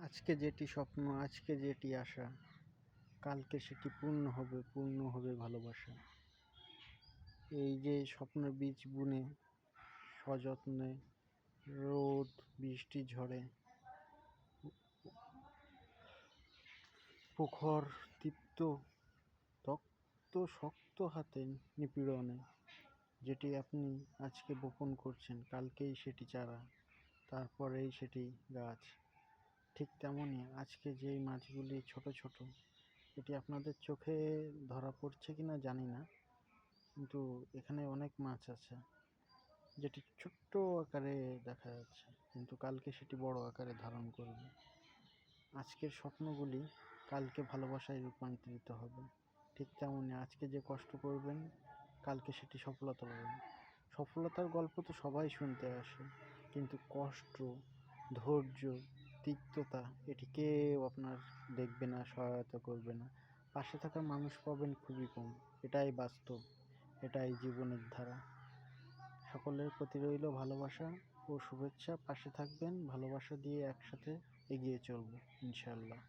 আজকে যেটি স্বপ্ন, আজকে যেটি আশা, কালকে সেটি পূর্ণ হবে ভালোবাসা। এই যে স্বপ্নের বীজ বুনে সযত্নে রোদ বৃষ্টি ঝড়ে প্রখর দীপ্ত তপ্ত শক্ত হাতে নিপীড়নে যেটি আপনি আজকে বপন করছেন, কালকেই সেটি চারা, তারপরেই সেটি গাছ। ঠিক তেমনই আজকে যেই মাছগুলি ছোট ছোট, এটি আপনাদের চোখে ধরা পড়ছে কিনা জানি না, কিন্তু এখানে অনেক মাছ আছে যেটি ছোট্ট আকারে দেখা যাচ্ছে, কিন্তু কালকে সেটি বড় আকারে ধারণ করবে। আজকের স্বপ্নগুলি কালকে ভালোবাসায় রূপান্তরিত হবে। ঠিক তেমনই আজকে যে কষ্ট করবেন, কালকে সেটি সফলতা পাবেন। সফলতার গল্প তো সবাই শুনতে আসে, কিন্তু কষ্ট, ধৈর্য, তিক্ততা এটি কেউ আপনার দেখবে না, সহায়তা করবে না। পাশে থাকার মানুষ পাবেন খুবই কম। এটাই বাস্তব, এটাই জীবনের ধারা। সকলের প্রতি রইল ভালোবাসা ও শুভেচ্ছা। পাশে থাকবেন, ভালোবাসা দিয়ে একসাথে এগিয়ে চলব ইনশাআল্লাহ।